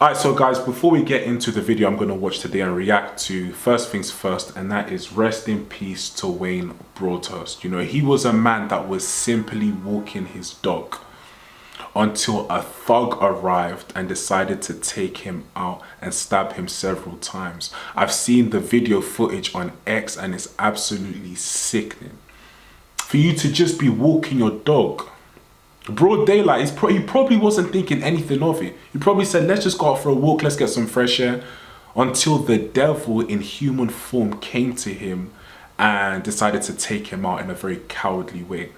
Alright, so guys, before we get into the video I'm going to watch today and react to, first things first, and that is rest in peace to Wayne Broadhurst. You know, he was a man that was simply walking his dog until a thug arrived and decided to take him out and stab him several times. I've seen the video footage on X and it's absolutely sickening. For you to just be walking your dog broad daylight, he probably wasn't thinking anything of it. He probably said, let's just go out for a walk, let's get some fresh air, until the devil in human form came to him and decided to take him out in a very cowardly way.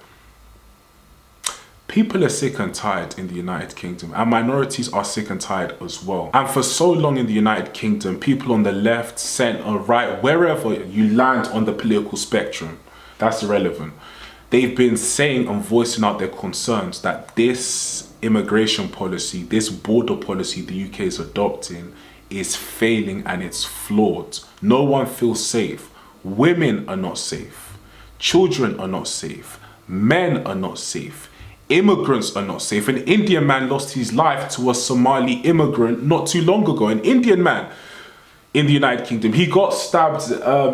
People are sick and tired in the United Kingdom, and minorities are sick and tired as well. And for so long in the United Kingdom, people on the left, centre, right, wherever you land on the political spectrum, that's irrelevant. They've been saying and voicing out their concerns that this immigration policy, this border policy the UK is adopting is failing and it's flawed. No one feels safe. Women are not safe. Children are not safe. Men are not safe. Immigrants are not safe. An Indian man lost his life to a Somali immigrant not too long ago. An Indian man in the United Kingdom. He got stabbed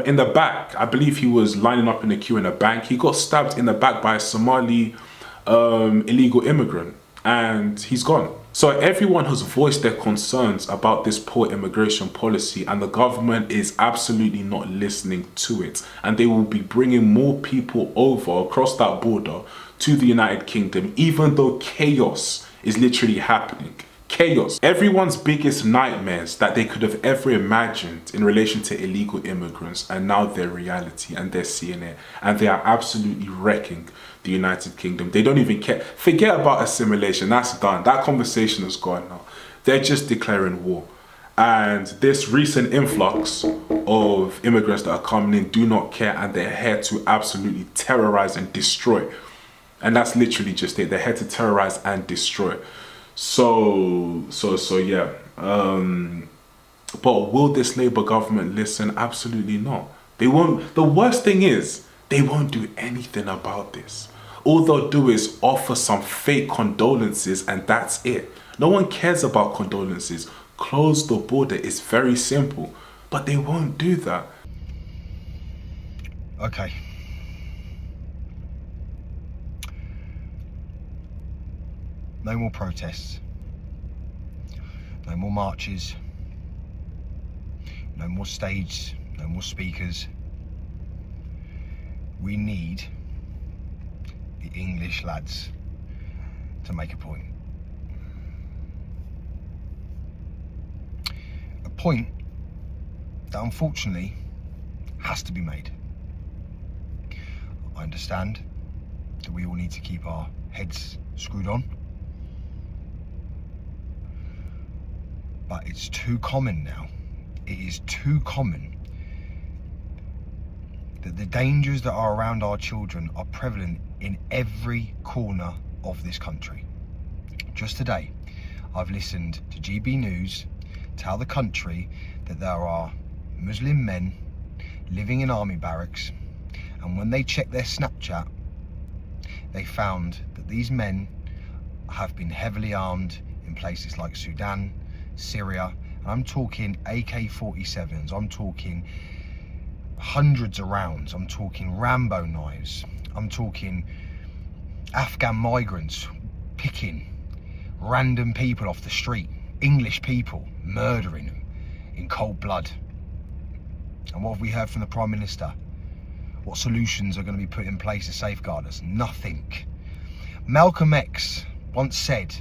in the back. I believe he was lining up in a queue in a bank. He got stabbed in the back by a Somali illegal immigrant and he's gone. So everyone has voiced their concerns about this poor immigration policy and the government is absolutely not listening to it. And they will be bringing more people over across that border to the United Kingdom, even though chaos is literally happening. Chaos. Everyone's biggest nightmares that they could have ever imagined in relation to illegal immigrants are now their reality and they're seeing it. And they are absolutely wrecking the United Kingdom. They don't even care. Forget about assimilation. That's done. That conversation is gone now. They're just declaring war. And this recent influx of immigrants that are coming in do not care and they're here to absolutely terrorize and destroy. And that's literally just it. They're here to terrorize and destroy. So yeah. But will this Labour government listen? Absolutely not. They won't. The worst thing is, they won't do anything about this. All they'll do is offer some fake condolences and that's it. No one cares about condolences. Close the border. It's very simple. But they won't do that. Okay. No more protests, no more marches, no more stage, no more speakers. We need the English lads to make a point. A point that unfortunately has to be made. I understand that we all need to keep our heads screwed on. But it's too common now. It is too common that the dangers that are around our children are prevalent in every corner of this country. Just today, I've listened to GB News tell the country that there are Muslim men living in army barracks, and when they checked their Snapchat, they found that these men have been heavily armed in places like Sudan, Syria, and I'm talking AK-47s, I'm talking hundreds of rounds, I'm talking Rambo knives, I'm talking Afghan migrants picking random people off the street, English people, murdering them in cold blood. And what have we heard from the Prime Minister? What solutions are going to be put in place to safeguard us? Nothing. Malcolm X once said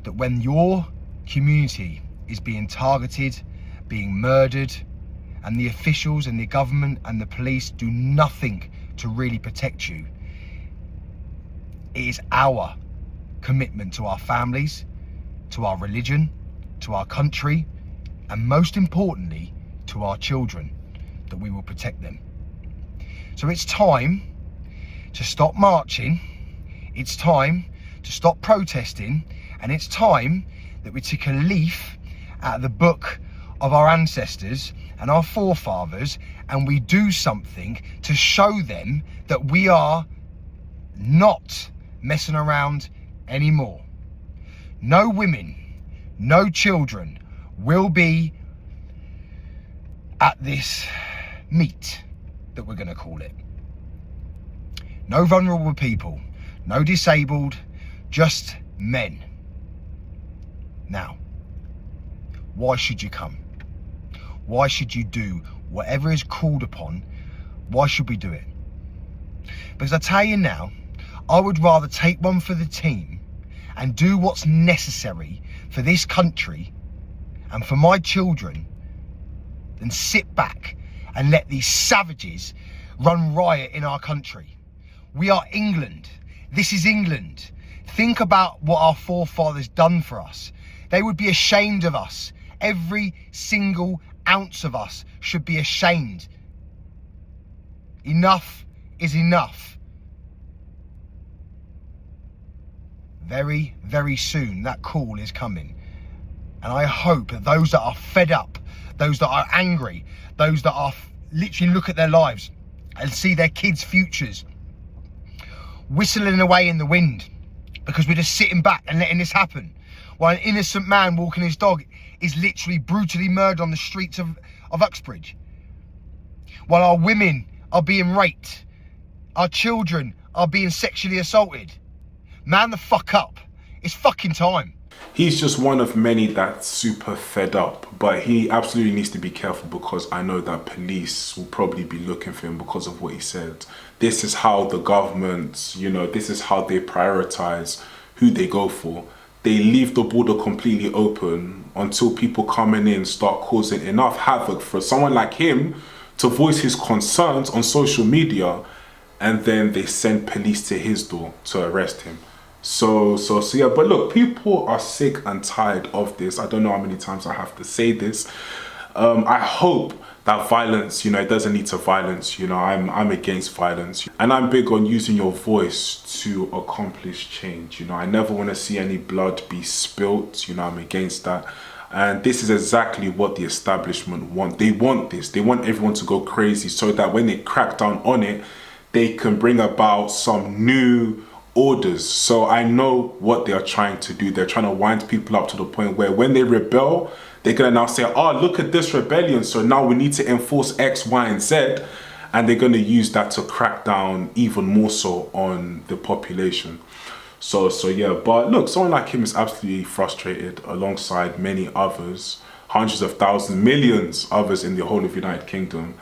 that when your community is being targeted, being murdered, and the officials and the government and the police do nothing to really protect you, it is our commitment to our families, to our religion, to our country, and most importantly, to our children, that we will protect them. So it's time to stop marching, it's time to stop protesting, and it's time that we take a leaf out of the book of our ancestors and our forefathers and we do something to show them that we are not messing around anymore. No women, no children will be at this meet that we're going to call it. No vulnerable people, no disabled, just men. Now, why should you come? Why should you do whatever is called upon? Why should we do it? Because I tell you now, I would rather take one for the team and do what's necessary for this country and for my children than sit back and let these savages run riot in our country. We are England. This is England. Think about what our forefathers done for us. They would be ashamed of us. Every single ounce of us should be ashamed. Enough is enough. Very, very soon that call is coming. And I hope that those that are fed up, those that are angry, those that are literally look at their lives and see their kids' futures whistling away in the wind because we're just sitting back and letting this happen, while an innocent man walking his dog is literally brutally murdered on the streets of Uxbridge, while our women are being raped, our children are being sexually assaulted. Man the fuck up. It's fucking time. He's just one of many that's super fed up, but he absolutely needs to be careful, because I know that police will probably be looking for him because of what he said. This is how the government, this is how they prioritize who they go for. They leave the border completely open until people coming in start causing enough havoc for someone like him to voice his concerns on social media, and then they send police to his door to arrest him. So yeah, but look, people are sick and tired of this. I don't know how many times I have to say this. I hope that violence, it doesn't lead to violence. I'm against violence, and I'm big on using your voice to accomplish change. I never want to see any blood be spilt. I'm against that. And this is exactly what the establishment want. They want this. They want everyone to go crazy so that when they crack down on it, they can bring about some new orders. So I know what they are trying to do. They're trying to wind people up to the point where when they rebel, they're going to now say, oh, look at this rebellion, so now we need to enforce X, Y, and Z. And they're going to use that to crack down even more so on the population. So yeah, but look, someone like him is absolutely frustrated alongside many others, hundreds of thousands, millions others in the whole of the United Kingdom.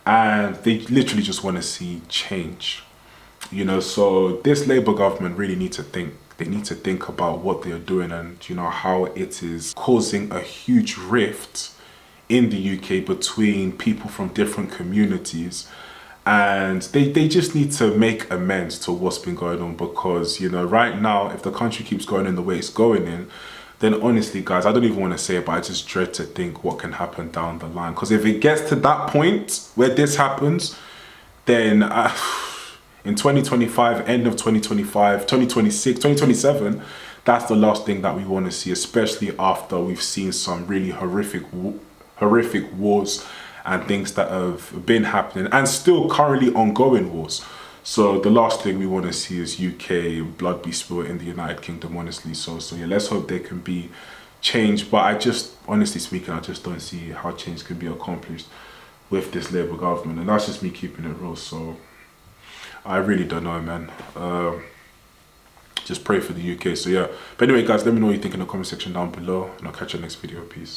And they literally just want to see change. So this Labour government really need to think. They need to think about what they're doing and, how it is causing a huge rift in the UK between people from different communities. And they just need to make amends to what's been going on, because, right now, if the country keeps going in the way it's going in, then honestly, guys, I don't even want to say it, but I just dread to think what can happen down the line. Because if it gets to that point where this happens, then in 2025, end of 2025, 2026, 2027, that's the last thing that we want to see, especially after we've seen some really horrific wars and things that have been happening and still currently ongoing wars. So the last thing we want to see is UK blood be spilled in the United Kingdom, honestly. So yeah, let's hope there can be change. But I just, honestly speaking, I just don't see how change can be accomplished with this Labour government. And that's just me keeping it real. So I really don't know, man. Just pray for the UK. So yeah. But anyway, guys, let me know what you think in the comment section down below. And I'll catch you next video. Peace.